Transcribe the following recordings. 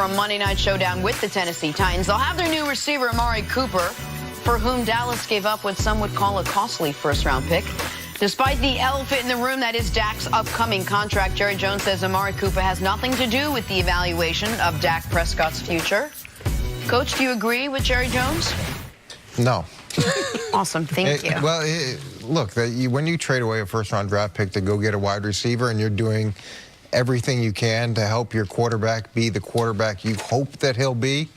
For a Monday night showdown with the Tennessee Titans, they'll have their new receiver, Amari Cooper, for whom Dallas gave up what some would call a costly first-round pick. Despite the elephant in the room that is Dak's upcoming contract, Jerry Jones says Amari Cooper has nothing to do with the evaluation of Dak Prescott's future. Coach, do you agree with Jerry Jones? No. Awesome, thank you. Well, look, when you trade away a first-round draft pick to go get a wide receiver and you're doing everything you can to help your quarterback be the quarterback you hope that he'll be,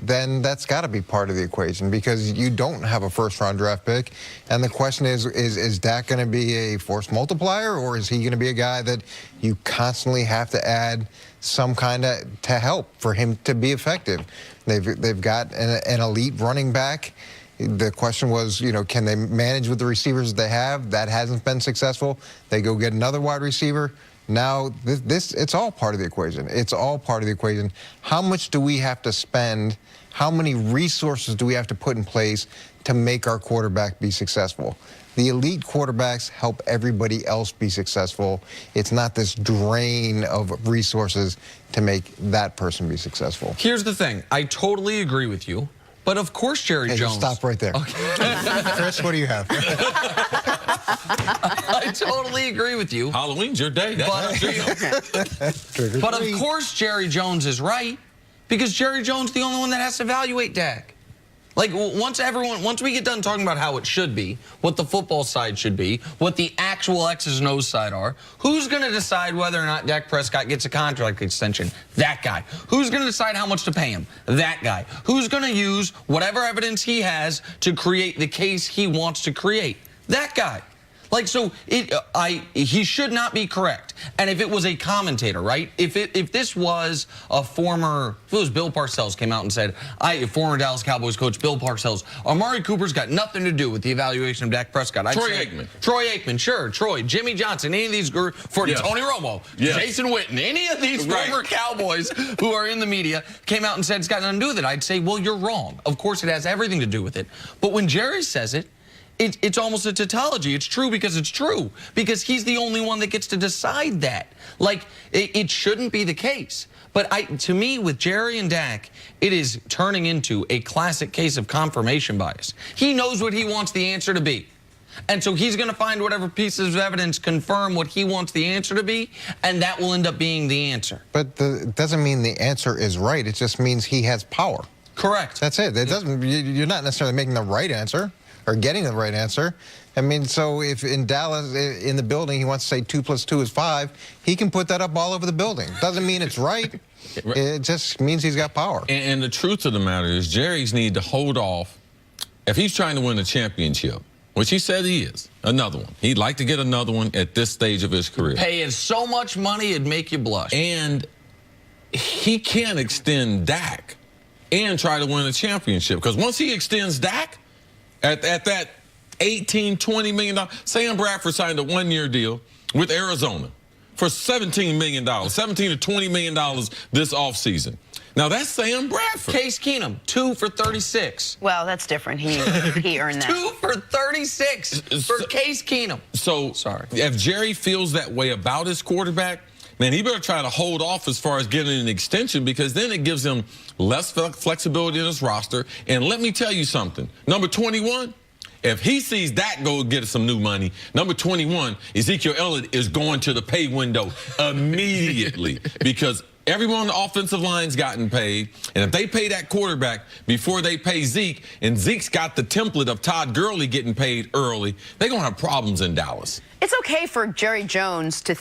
then that's got to be part of the equation, because you don't have a first-round draft pick. And the question is Dak going to be a force multiplier, or is he going to be a guy that you constantly have to add some kind of to help for him to be effective? They've got an elite running back. The question was, can they manage with the receivers they have? That hasn't been successful. They go get another wide receiver. Now, it's all part of the equation. It's all part of the equation. How much do we have to spend? How many resources do we have to put in place to make our quarterback be successful? The elite quarterbacks help everybody else be successful. It's not this drain of resources to make that person be successful. Here's the thing. I totally agree with you. But of course, Jerry Jones. Stop right there. Okay. Chris, what do you have? I totally agree with you. Halloween's your day. But of course, Jerry Jones is right, because Jerry Jones is the only one that has to evaluate Dak. Like, once we get done talking about how it should be, what the football side should be, what the actual X's and O's side are, who's going to decide whether or not Dak Prescott gets a contract extension? That guy. Who's going to decide how much to pay him? That guy. Who's going to use whatever evidence he has to create the case he wants to create? That guy. Like, so he should not be correct. And if it was a commentator, right? If this was a former, if it was Bill Parcells came out and said, former Dallas Cowboys coach Bill Parcells, Amari Cooper's got nothing to do with the evaluation of Dak Prescott. Troy Aikman. Troy Aikman, sure. Troy, Jimmy Johnson, any of these, Tony Romo, Jason Witten, any of these former Cowboys who are in the media came out and said it's got nothing to do with it. I'd say, well, you're wrong. Of course it has everything to do with it. But when Jerry says it, it's almost a tautology. It's true because it's true. Because he's the only one that gets to decide that. Like, it shouldn't be the case. But to me, with Jerry and Dak, it is turning into a classic case of confirmation bias. He knows what he wants the answer to be. And so he's going to find whatever pieces of evidence confirm what he wants the answer to be, and that will end up being the answer. But it doesn't mean the answer is right. It just means he has power. Correct. That's it. It doesn't. You're not necessarily making the right answer or getting the right answer. I mean, so if in Dallas, in the building, he wants to say 2 + 2 is 5, he can put that up all over the building. Doesn't mean it's right. It just means he's got power. And the truth of the matter is, Jerry's need to hold off. If he's trying to win a championship, which he said he is, another one. He'd like to get another one at this stage of his career. Paying so much money, it'd make you blush. And he can't extend Dak and try to win a championship. Because once he extends Dak at that $18, $20 million, Sam Bradford signed a 1-year deal with Arizona for $17 million, $17 to $20 million this offseason. Now, that's Sam Bradford. Case Keenum, 2 for 36. Well, that's different. He earned that. 2 for 36 for Case Keenum. So, sorry. If Jerry feels that way about his quarterback, man, he better try to hold off as far as getting an extension, because then it gives him less flexibility in his roster. And let me tell you something. Number 21, if he sees that go get some new money, number 21, Ezekiel Elliott is going to the pay window immediately, because everyone on the offensive line's gotten paid. And if they pay that quarterback before they pay Zeke, and Zeke's got the template of Todd Gurley getting paid early, they're going to have problems in Dallas. It's okay for Jerry Jones to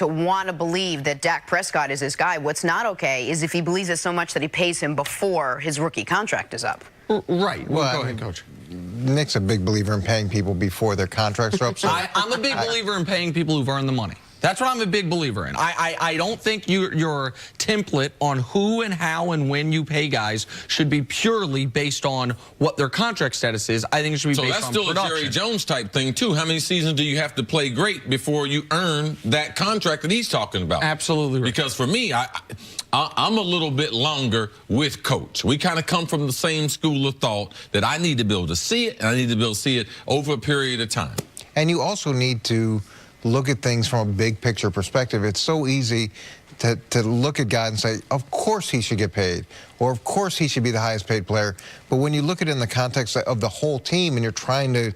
want to believe that Dak Prescott is his guy. What's not okay is if he believes it so much that he pays him before his rookie contract is up. Right. Well, go ahead, Coach. Nick's a big believer in paying people before their contracts are up. So I'm a big believer in paying people who've earned the money. That's what I'm a big believer in. I don't think your template on who and how and when you pay guys should be purely based on what their contract status is. I think it should be based on production. So that's still a Jerry Jones type thing, too. How many seasons do you have to play great before you earn that contract that he's talking about? Absolutely right. Because for me, I'm a little bit longer with Coach. We kind of come from the same school of thought that I need to be able to see it, and I need to be able to see it over a period of time. And you also need to look at things from a big picture perspective. It's so easy to look at guys and say, of course he should get paid, or of course he should be the highest paid player. But when you look at it in the context of the whole team and you're trying to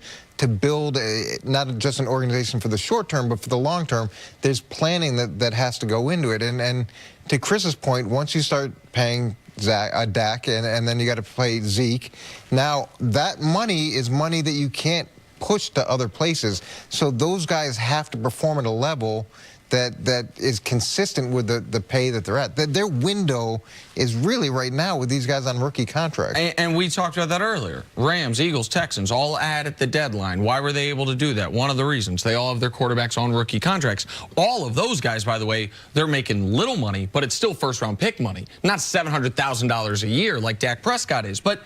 build not just an organization for the short term, but for the long term, there's planning that has to go into it. And to Chris's point, once you start paying Dak, and then you got to pay Zeke, now that money is money that you can't push to other places. So those guys have to perform at a level that is consistent with the pay that they're at. Their window is really right now with these guys on rookie contracts. And we talked about that earlier. Rams, Eagles, Texans all add at the deadline. Why were they able to do that? One of the reasons. They all have their quarterbacks on rookie contracts. All of those guys, by the way, they're making little money, but it's still first-round pick money. Not $700,000 a year like Dak Prescott is. But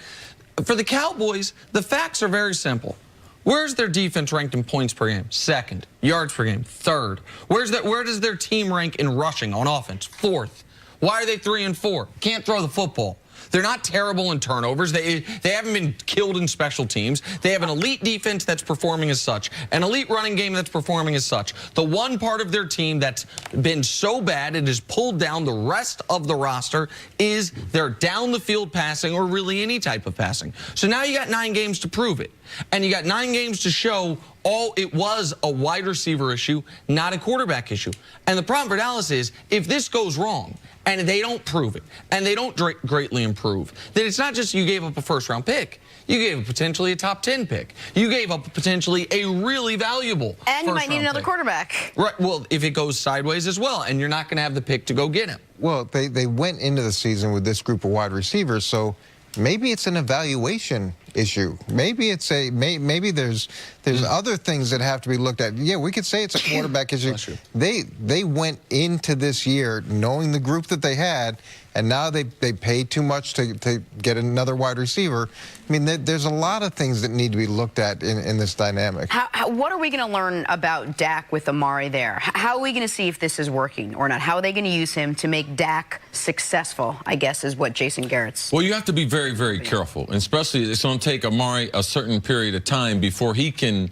for the Cowboys, the facts are very simple. Where's their defense ranked in points per game? Second. Yards per game? Third. Where does their team rank in rushing on offense? Fourth. Why are they 3 and 4? Can't throw the football. They're not terrible in turnovers. They haven't been killed in special teams. They have an elite defense that's performing as such, an elite running game that's performing as such. The one part of their team that's been so bad it has pulled down the rest of the roster is their down the field passing, or really any type of passing. So now you got 9 games to prove it. And you got 9 games to show it was a wide receiver issue, not a quarterback issue. And the problem for Dallas is, if this goes wrong and they don't prove it and they don't greatly improve, then it's not just you gave up a first-round pick. You gave up potentially a top 10 pick. You gave up potentially a really valuable And you might need another pick. quarterback. Right. Well, if it goes sideways as well, and you're not going to have the pick to go get him. Well, they went into the season with this group of wide receivers, so maybe it's an evaluation issue. Maybe it's maybe there's other things that have to be looked at. Yeah, we could say it's a quarterback issue. They went into this year knowing the group that they had, and now they paid too much to get another wide receiver. I mean, there's a lot of things that need to be looked at in this dynamic. What are we going to learn about Dak with Amari there? How are we going to see if this is working or not? How are they going to use him to make Dak successful, I guess, is what Jason Garrett's. Well, you have to be very, very careful, and especially it's going to take Amari a certain period of time before he can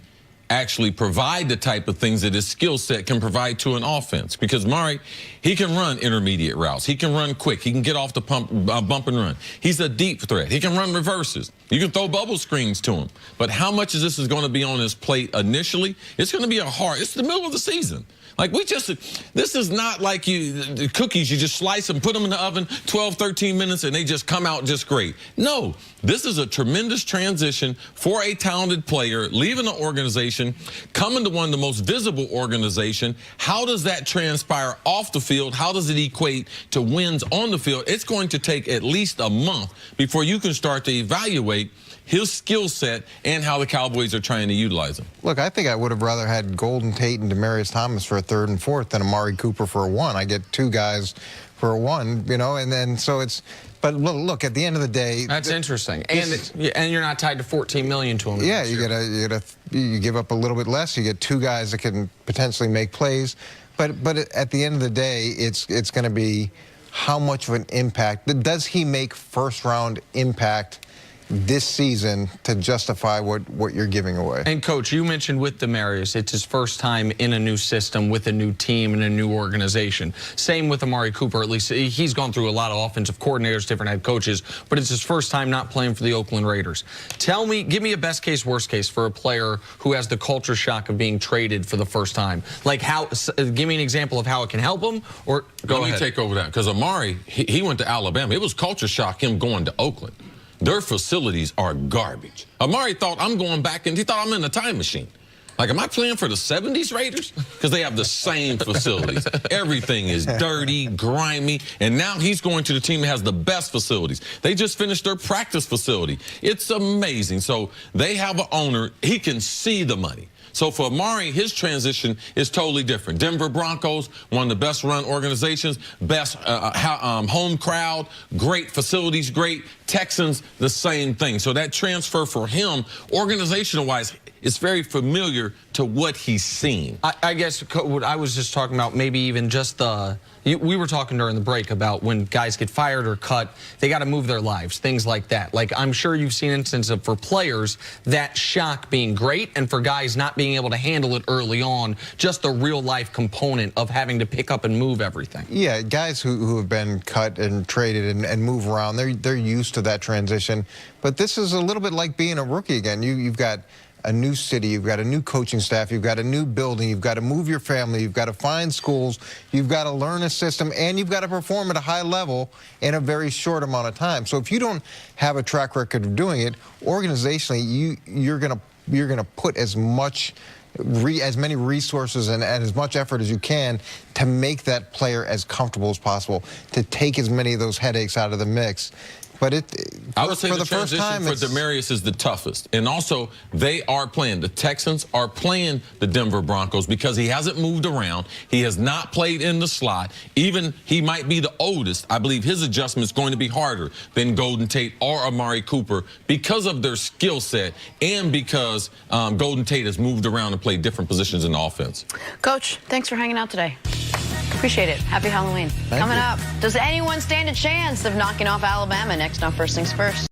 actually provide the type of things that his skill set can provide to an offense. Because Amari, he can run intermediate routes. He can run quick. He can get off the bump and run. He's a deep threat. He can run reverses. You can throw bubble screens to him. But how much of this is going to be on his plate initially? It's going to be it's the middle of the season. Like, this is not like the cookies. You just slice them, put them in the oven, 12, 13 minutes, and they just come out just great. No, this is a tremendous transition for a talented player, leaving the organization, coming to one of the most visible organization. How does that transpire off the field? How does it equate to wins on the field? It's going to take at least a month before you can start to evaluate his skill set and how the Cowboys are trying to utilize him. Look, I think I would have rather had Golden Tate and Demaryius Thomas for a 3rd and 4th than Amari Cooper for a 1. I get 2 guys for a 1, you know, and then so it's. But look, at the end of the day, that's interesting, and you're not tied to $14 million to him. Yeah, you give up a little bit less. You get 2 guys that can potentially make plays, but at the end of the day, it's going to be how much of an impact does he make first-round impact this season to justify what you're giving away. And Coach, you mentioned with Demaryius, it's his first time in a new system with a new team and a new organization. Same with Amari Cooper. At least he's gone through a lot of offensive coordinators, different head coaches, but it's his first time not playing for the Oakland Raiders. Give me a best case, worst case for a player who has the culture shock of being traded for the first time. Like give me an example of how it can help him, or go ahead. Let me take over that, because Amari, he went to Alabama. It was culture shock him going to Oakland. Their facilities are garbage. Amari thought, I'm going back, and he thought I'm in a time machine. Like, am I playing for the 70s Raiders? Because they have the same facilities. Everything is dirty, grimy, and now he's going to the team that has the best facilities. They just finished their practice facility. It's amazing. So they have an owner. He can see the money. So for Amari, his transition is totally different. Denver Broncos, one of the best run organizations, best home crowd, great facilities, great. Texans, the same thing. So that transfer for him, organizational-wise, is very familiar to what he's seen. I guess what I was just talking about, maybe even just the We were talking during the break about when guys get fired or cut, they got to move their lives, things like that. Like, I'm sure you've seen instances of, for players, that shock being great, and for guys not being able to handle it early on, just the real life component of having to pick up and move everything. Yeah, guys who have been cut and traded and move around, they're used to that transition. But this is a little bit like being a rookie again. You've got a new city, you've got a new coaching staff, you've got a new building, you've got to move your family, you've got to find schools, you've got to learn a system, and you've got to perform at a high level in a very short amount of time. So if you don't have a track record of doing it, organizationally, you're gonna put as many resources and as much effort as you can to make that player as comfortable as possible, to take as many of those headaches out of the mix. But I would say for the first transition time, for Demaryius is the toughest. And also, they are playing. The Texans are playing the Denver Broncos because he hasn't moved around. He has not played in the slot. Even he might be the oldest. I believe his adjustment is going to be harder than Golden Tate or Amari Cooper because of their skill set and because Golden Tate has moved around and played different positions in the offense. Coach, thanks for hanging out today. Appreciate it. Happy Halloween. Coming up, does anyone stand a chance of knocking off Alabama next on First Things First?